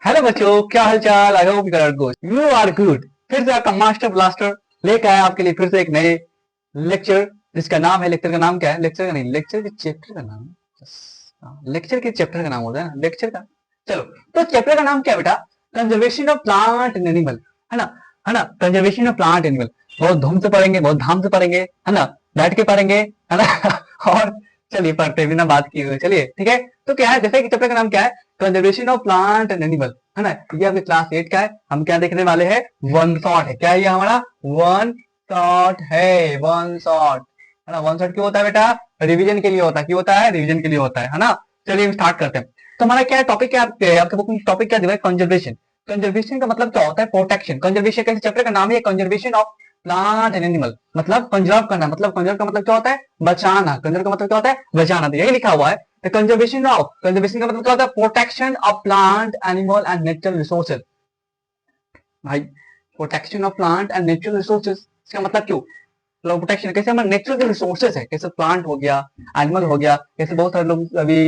Hello बच्चों, क्या हाल चाल। I hope you are good. फिर से आपका मास्टर ब्लास्टर लेकर आया आपके लिए फिर से एक नए लेक्चर, जिसका नाम है, लेक्चर का नाम क्या है, लेक्चर का नहीं, लेक्चर के चैप्टर का नाम है। लेक्चर के चैप्टर का नाम होता है ना, लेक्चर का। चलो, तो चैप्टर का नाम क्या है बेटा? Conservation of plant and animal, है ना। है ना, कंजर्वेशन ऑफ प्लांट एनिमल। बहुत धूम से पढ़ेंगे, बहुत धाम से पढ़ेंगे, है ना, बैठ के पढ़ेंगे, है ना। और चलिए पढ़ते बिना बात किए हुए, चलिए ठीक है। तो क्या है, जैसे कि चैप्टर का नाम क्या है, conservation of plant and animal, है ना। ये आपके क्लास 8 का है। हम क्या देखने वाले हैं, वन शॉट है। क्या है ये हमारा? वन शॉट है, वन शॉट, है ना। वन शॉट क्यों होता है बेटा? रिवीजन के लिए होता है। क्यों होता है? रिवीजन के लिए होता है ना। चलिए हम स्टार्ट करते हैं। तो हमारा क्या टॉपिक है, आपके बुक में टॉपिक क्या दिया है? कंजर्वेशन। कंजर्वेशन का मतलब क्या होता है? प्रोटेक्शन। कंजर्वेशन का चैप्टर का नाम है conservation of plant and animal, मतलब कंजर्व करना। मतलब कंजर्व का मतलब क्या होता है? बचाना। कंजर्व का मतलब क्या होता है? बचाना। तो यही लिखा हुआ है, कंजर्वेशन ऑफ। कंजर्वेशन का मतलब क्या होता है? Protection of plant, animal and natural resources. भाई, protection of plant and natural resources, इसका मतलब क्यों? प्रोटेक्शन कैसे? हमारे नेचुरल जो रिसोर्सेज है, कैसे प्लांट हो गया, एनिमल हो गया, कैसे बहुत सारे लोग अभी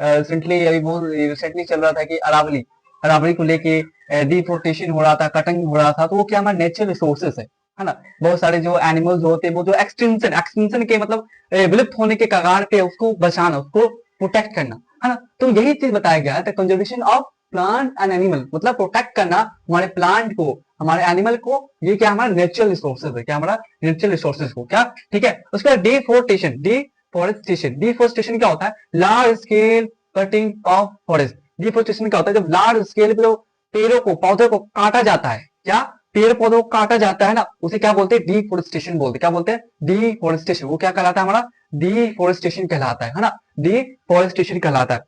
रिसेंटली चल रहा था कि अरावली, अरावली को लेके डिफोरेस्टेशन हो रहा था, कटिंग हो रहा था। तो वो क्या हमारे नेचुरल रिसोर्सेज है ना। बहुत सारे जो एनिमल्स होते हैं, वो जो एक्सटिंक्शन एक्सटिंक्शन के मतलब विलुप्त होने के कगार पे, उसको बचाना, उसको प्रोटेक्ट करना, है ना। तो यही चीज बताया गया है, conservation of plant and animal, मतलब प्रोटेक्ट करना हमारे प्लांट को, हमारे एनिमल को। ये क्या हमारा नेचुरल रिसोर्सेज है, क्या हमारा नेचुरल रिसोर्सेज को, क्या ठीक है। उसके बाद डिफोरेस्टेशन। डिफोरेस्टेशन, डिफोरेस्टेशन क्या होता है? Large scale cutting of forest. Deforestation क्या होता है? जब लार्ज स्केल पे जो पेड़ों को, पौधों को काटा जाता है, क्या पेड़ पौधों को काटा जाता है ना, उसे क्या बोलते हैं? डिफोरेस्टेशन बोलते हैं। क्या बोलते हैं? डिफोरेस्टेशन। वो क्या कहलाता है हमारा? डिफोरेस्टेशन कहलाता है ना। डिफोरेस्टेशन कहलाता है।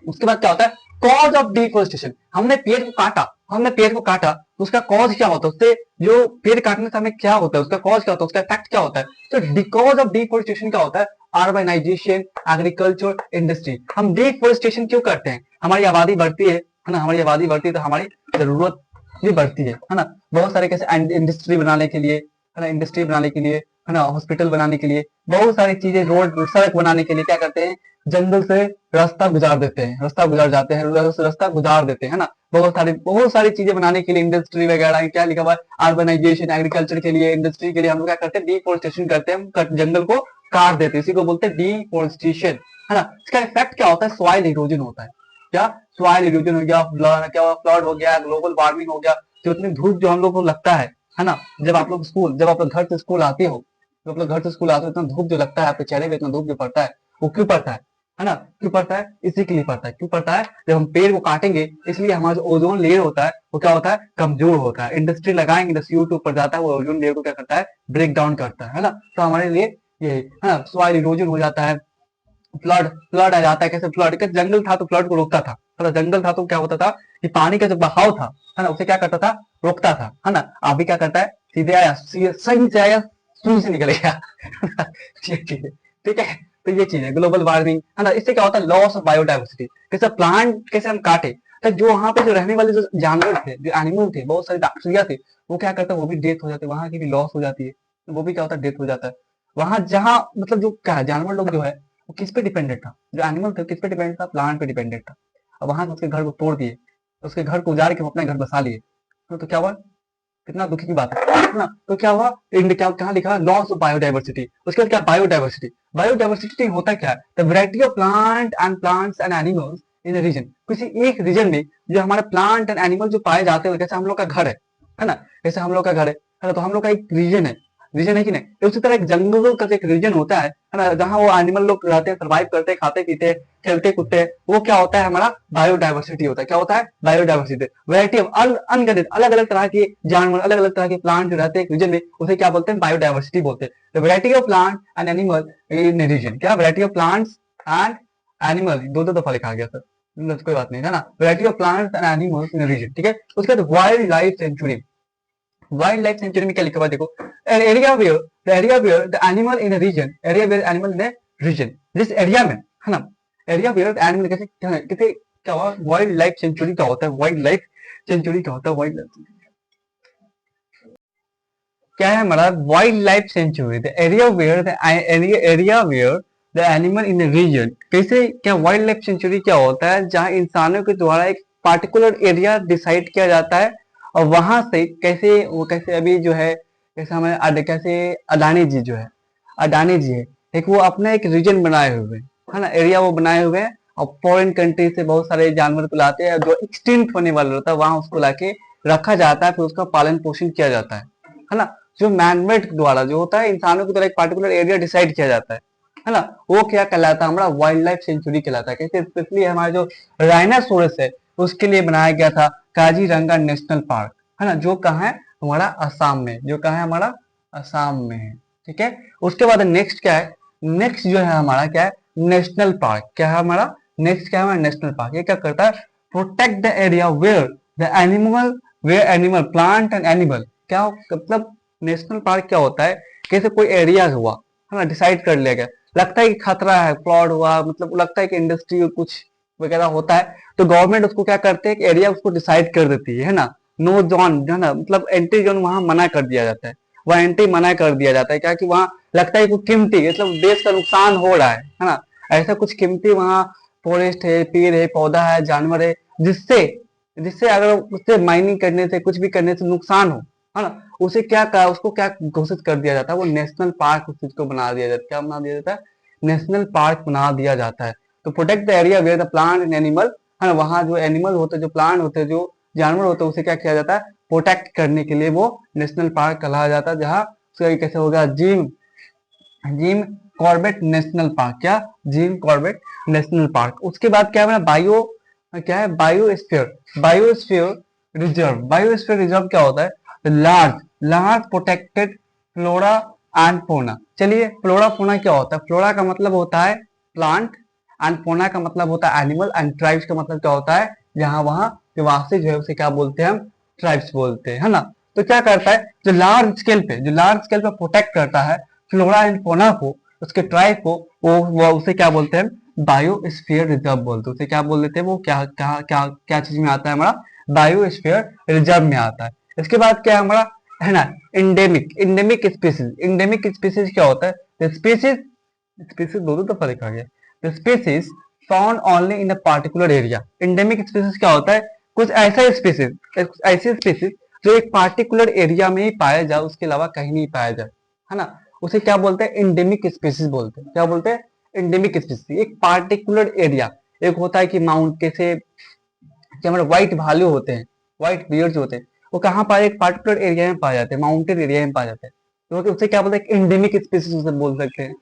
उसके बाद क्या होता है? Cause of deforestation. हमने पेड़ को काटा, हमने पेड़ को काटा, तो उसका कॉज क्या होता है? उससे जो पेड़ काटने से हमें क्या होता है, उसका कॉज क्या होता है, उसका इफेक्ट क्या होता है? तो कॉज ऑफ डिफोरेस्टेशन क्या होता है? Urbanisation, agriculture, industry. हम डिफोरेस्टेशन क्यों करते हैं? हमारी आबादी बढ़ती है ना, हमारी आबादी बढ़ती है तो हमारी जरूरत भी बढ़ती है ना। बहुत सारे कैसे इंडस्ट्री बनाने के लिए, है ना, इंडस्ट्री बनाने के लिए, है ना, हॉस्पिटल बनाने के लिए, बहुत सारी चीजें, रोड सड़क बनाने के लिए क्या करते हैं? जंगल से रास्ता गुजार देते हैं, रास्ता गुजार जाते हैं, रास्ता गुजार देते हैं ना। बहुत सारी चीजें बनाने के लिए, इंडस्ट्री वगैरह क्या लिखा हुआ है? अर्बनाइजेशन, एग्रीकल्चर के लिए, इंडस्ट्री के लिए हम लोग क्या करते हैं? डिफोरेस्टेशन करते हैं, जंगल को काट देते हैं। इसी को बोलते हैं डिफोरेस्टेशन, है ना। इसका इफेक्ट क्या होता है? सॉइल इरोजन होता है। क्या? सॉइल इरोजन हो गया, क्या फ्लड हो गया, ग्लोबल वार्मिंग हो गया। जो इतनी धूप जो हम लोग को लगता है ना, जब आप लोग घर से स्कूल आते हो, जब आप लोग घर से स्कूल आते हो, इतना धूप जो लगता है आपके चेहरे पे, इतना धूप जो पड़ता है, वो क्यों पड़ता है ना। क्यों पड़ता है? इसी के लिए पड़ता है। क्यों पड़ता है? जब हम पेड़ को काटेंगे, इसलिए हमारा जो ओजोन लेयर होता है, वो क्या होता है? कमजोर होता है। इंडस्ट्री लगाएंगे तो CO2 ऊपर जाता है, वो ओजोन लेयर को क्या करता है? ब्रेक डाउन करता है ना। तो हमारे लिए ये है ना, सॉइल इरोजन हो जाता है, फ्लड फ्लड आ जाता है। कैसे फ्लड? कैसे? जंगल था तो फ्लड को रोकता था, है। जंगल था तो क्या होता था कि पानी का जो बहाव था, है ना, उसे क्या करता था? रोकता था, है ना। अभी क्या करता है? सीधे आया, सही से आया, सुई से निकल गया। ठीक है। तो ये चीज है ग्लोबल वार्मिंग, है ना। इससे क्या होता है? Loss of biodiversity. कैसे प्लांट कैसे हम काटे, तो जो वहां पे जो रहने वाले जो जानवर थे, जो एनिमल थे, बहुत सारे बैक्टीरिया थे, वो क्या करते हैं? वो भी डेथ हो जाते हैं, वहां की भी लॉस हो जाती है। तो वो भी क्या होता है? डेथ हो जाता है। वहां जहां मतलब जो क्या है, जानवर लोग जो है, वो किस पे डिपेंडेंट था? जो एनिमल था किस पे डिपेंडेंट था? प्लांट पे डिपेंडेंट था। अब वहां से उसके घर को तोड़ दिए, उसके घर को उजाड़ के वो अपना घर बसा लिए। तो क्या हुआ? कितना दुखी की बात है ना। तो क्या हुआ? क्या कहाँ लिखा? Loss of biodiversity. उसके बाद क्या? बायोडाइवर्सिटी। बायोडाइवर्सिटी होता क्या है? The variety of plants and animals in a region. किसी एक रीजन में जो हमारे प्लांट एंड एनिमल जो पाए जाते हैं, जैसे हम लोग का घर है ना, जैसे हम लोग का घर है ना, तो हम लोग का एक रीजन है कि नहीं? तो उसी तरह एक जंगल का एक रीजन होता है ना, जहाँ वो एनिमल लोग रहते हैं, सर्वाइव करते हैं, खाते पीते हैं, खेलते कूदते हैं। वो क्या होता है? हमारा बायोडाइवर्सिटी होता है। क्या होता है? बायोडाइवर्सिटी। वैरायटी ऑफ अनगिनत अलग अलग तरह के जानवर, अलग अलग तरह के प्लांट जो रहते हैं रीजन में, उसे क्या बोलते हैं? बायोडाइवर्सिटी बोलते हैं। तो variety of plant and animal in region. क्या? Variety of plants and animal, दो दो दफा लिखा गया सर, कोई बात नहीं, है ना। Variety of plants and animals in region, ठीक है। उसके बाद wildlife sanctuary. Wildlife sanctuary में क्या लिखा हुआ देखो, an area where the animal in a region, area where animal in a region, जिस एरिया में, है ना, एरिया वेयर एनिमल, कैसे कैसे क्या हुआ? वाइल्ड लाइफ सेंचुरी क्या होता है? वाइल्ड लाइफ सेंचुरी क्या होता है? वाइल्ड लाइफ क्या है हमारा? Wildlife sanctuary, the area where the animal in region. कैसे? क्या वाइल्ड लाइफ सेंचुरी क्या होता है? जहां इंसानों के द्वारा एक पार्टिकुलर एरिया डिसाइड किया जाता है और वहां से कैसे अभी जो है कैसे हमारे कैसे अडानी जी जो है अडानी जी है एक वो अपना एक रीजन बनाए हुए हैं, है ना, एरिया वो बनाए हुए हैं और फॉरेन कंट्री से बहुत सारे जानवर को लाते हैं जो एक्सटिंक्ट होने वाला होता है वहां उसको लाके रखा जाता है, फिर उसका पालन पोषण किया जाता है ना। जो मैनमेड द्वारा जो होता है इंसानों की तरह एक पार्टिकुलर एरिया डिसाइड किया जाता है ना, वो क्या कहलाता है हमारा वाइल्ड लाइफ सेंचुरी कहलाता है। कैसे स्पेशली हमारा जो राइनासोरस है उसके लिए बनाया गया था काजीरंगा नेशनल पार्क, है ना, जो कहाँ है हमारा असम में, जो कहाँ है हमारा असम में है। ठीक है, उसके बाद नेक्स्ट क्या है, नेक्स्ट जो है हमारा क्या है नेशनल पार्क, क्या है हमारा नेक्स्ट क्या है हमारा नेशनल पार्क। ये क्या करता है protect the area where animal plant and animal. क्या मतलब नेशनल पार्क क्या होता है, कैसे कोई एरिया हुआ है ना डिसाइड कर लिया गया, लगता है कि खतरा है फ्लड हुआ, मतलब लगता है कि इंडस्ट्री कुछ वगैरह होता है तो गवर्नमेंट उसको क्या करते हैं एरिया उसको डिसाइड कर देती है ना। नो जोन है ना, मतलब एंट्री जोन वहां मना कर दिया जाता है, वह एंट्री मना कर दिया जाता है क्या कि वहां लगता है कुछ कीमती मतलब देश का नुकसान हो रहा है ना, ऐसा कुछ कीमती वहां फॉरेस्ट है, पेड़ है, पौधा है, जानवर है, जिससे जिससे अगर उससे माइनिंग करने से कुछ भी करने से नुकसान हो, है ना, उसे क्या कहा उसको क्या घोषित कर दिया जाता है वो नेशनल पार्क उस चीज को बना दिया जाता है। क्या बना दिया जाता है नेशनल पार्क बना दिया जाता है। तो protect the area where the plant and animal, है ना, वहां जो एनिमल होते हैं जो प्लांट होते हैं जो जानवर होते हैं उसे क्या किया जाता है प्रोटेक्ट करने के लिए वो नेशनल पार्क कहलाया जाता है। जहाँ कैसे होगा gym Jim Corbett national park, क्या जिम कॉर्बेट नेशनल पार्क। उसके बाद क्या है बायो क्या है बायोस्फीयर रिजर्व। बायोस्फीयर रिजर्व क्या होता है large large protected flora and fauna. चलिए फ्लोरा फोना क्या होता है, फ्लोरा का मतलब होता है प्लांट एंड फोना का मतलब होता है एनिमल एंड ट्राइब्स का मतलब क्या होता है जहां वहां निवासी जो है उसे क्या बोलते हैं हम ट्राइब्स बोलते हैं, है ना। तो क्या करता है जो लार्ज स्केल पे प्रोटेक्ट करता है फ्लोरा एंड फोना को, उसके ट्राइब को, वो उसे क्या बोलते हैं बायोस्फीयर रिजर्व बोलते हैं। उसे क्या बोल देते हैं वो क्या क्या क्या क्या चीज में आता है हमारा बायोस्फीयर रिजर्व में आता है। इसके बाद क्या है हमारा है ना इंडेमिक स्पीसीज क्या होता है स्पीसीज स्पीसीज दो दफा लिखा गया species found only in a particular area. Endemic species क्या होता है कुछ ऐसे स्पीसीज जो एक पार्टिकुलर एरिया में ही पाया जाए उसके अलावा कहीं नहीं पाया जाए, है ना, उसे क्या बोलते हैं इंडेमिक स्पीसीज बोलते हैं। क्या बोलते हैं इंडेमिक स्पीसीज। एक पार्टिकुलर एरिया, एक होता है कि माउंट कैसे कि हमारे व्हाइट भालू होते हैं, व्हाइट बियर्स होते हैं, वो कहाँ पाए एक पार्टिकुलर एरिया में पाए जाते हैं, माउंटेन एरिया में पाए जाते हैं, तो उसे क्या बोलते हैं इंडेमिक स्पीसीज उसे बोल सकते हैं,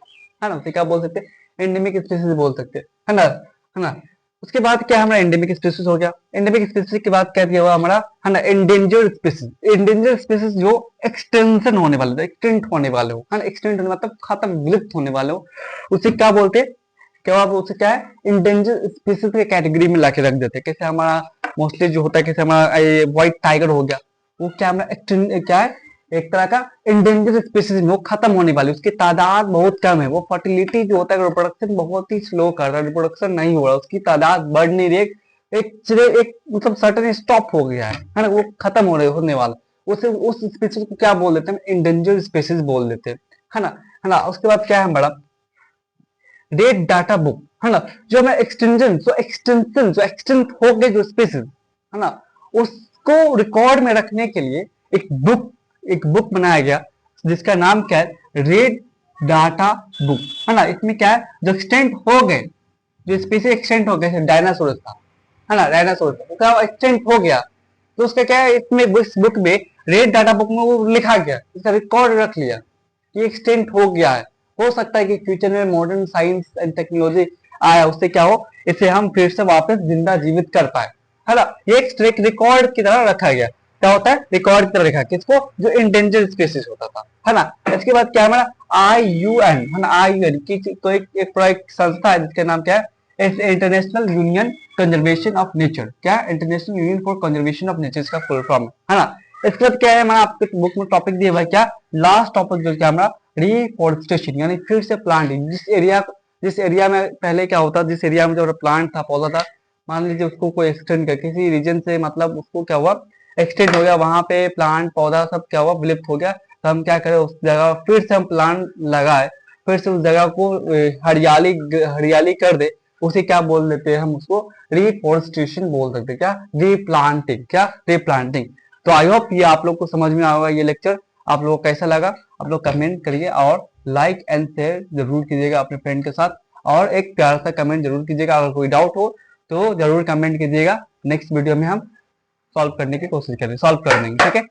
है ना, उसे क्या बोल सकते हैं इंडेमिक स्पीसीज बोल सकते हैं, है ना। उसके बाद क्या हमारा एंडेमिक स्पीसीज हो गया। एंडेमिक स्पीसीज के बाद क्या दिया हुआ हमारा है ना एंडेंजर स्पीसीज जो एक्सटेंशन होने वाले एक्सटेंट होने वाले हो, है ना, एक्सटेंट होने मतलब खत्म विलुप्त होने वाले हो, उसे क्या बोलते हैं क्या आप उसे क्या है इंडेंजर स्पीसीज के कैटेगरी में लाके रख देते हैं। कैसे हमारा मोस्टली जो होता है कैसे हमारा व्हाइट टाइगर हो गया वो क्या हमारा क्या है एक तरह का इंडेंजर स्पीसीज में वो खत्म होने वाली, उसकी तादाद बहुत कम है, वो फर्टिलिटी जो होता है रिप्रोडक्शन बहुत ही स्लो कर रहा है, रिप्रोडक्शन नहीं हो रहा, उसकी तादाद बढ़ नहीं रही, एक मतलब सर्टन स्टॉप हो गया है ना, वो खत्म होने वाला, उसे उस स्पीसीज को क्या बोल देते हैं इंडेंजर स्पीसीज बोल देते हैं, है ना। उसके बाद क्या है हमारा रेड डाटा बुक, है ना, जो हमें एक्सटेंशन जो एक्सटेंट हो गए जो स्पीसीज, है ना, उसको रिकॉर्ड में रखने के लिए एक बुक बनाया गया जिसका नाम क्या है रेड डाटा बुक, है ना। इसमें क्या है जो एक्सटेंट हो गए जो स्पीसीज एक्सटेंट हो गए डायनासोर था, है ना, डायनासोर था एक्सटेंट हो गया तो उसका क्या है इसमें इस बुक में रेड डाटा बुक में वो लिखा गया, इसका रिकॉर्ड रख लिया कि एक्सटेंट हो गया है। हो सकता है कि फ्यूचर में मॉडर्न साइंस एंड टेक्नोलॉजी आया उससे क्या हो इसे हम फिर से वापस जिंदा जीवित कर पाए, है ना। ये एक रिकॉर्ड की तरह रखा गया, क्या होता है रिकॉर्ड की तरह रखा किसको जो इंडेंजर स्पीसीज होता था, है ना। इसके बाद क्या हमारा IUN, है ना, IUN की तो एक संस्था है जिसका नाम क्या है international union conservation of nature, क्या international union for conservation of nature का फुल फॉर्म, है ना। इसके बाद क्या है हमारा आपके बुक में टॉपिक दिया हुआ है क्या लास्ट टॉपिक जो क्या हमारा रिफॉरेस्टेशन यानी फिर से प्लांटिंग। जिस एरिया में पहले क्या होता जिस एरिया में जो प्लांट था पौधा था मान लीजिए उसको कोई एक्सटेंड कर किसी रीजन से मतलब उसको क्या हुआ एक्सटेंड हो गया, वहां पे प्लांट पौधा सब क्या हुआ विलुप्त हो गया, तो हम क्या करें उस जगह फिर से हम प्लांट लगाए, फिर से उस जगह को हरियाली हरियाली कर दे, उसे क्या बोल देते हैं हम, उसको रिफॉरेस्टेशन बोल सकते हैं। क्या? रीप्लांटिंग। क्या? रीप्लांटिंग। तो आई होप ये आप लोग को समझ में आएगा ये लेक्चर। आप लोगों को कैसा लगा आप लोग कमेंट करिए और लाइक एंड शेयर जरूर कीजिएगा अपने फ्रेंड के साथ, और एक प्यारा सा कमेंट जरूर कीजिएगा। अगर कोई डाउट हो तो जरूर कमेंट कीजिएगा, नेक्स्ट वीडियो में हम सॉल्व करने की कोशिश करें, सॉल्व कर देंगे। ठीक है।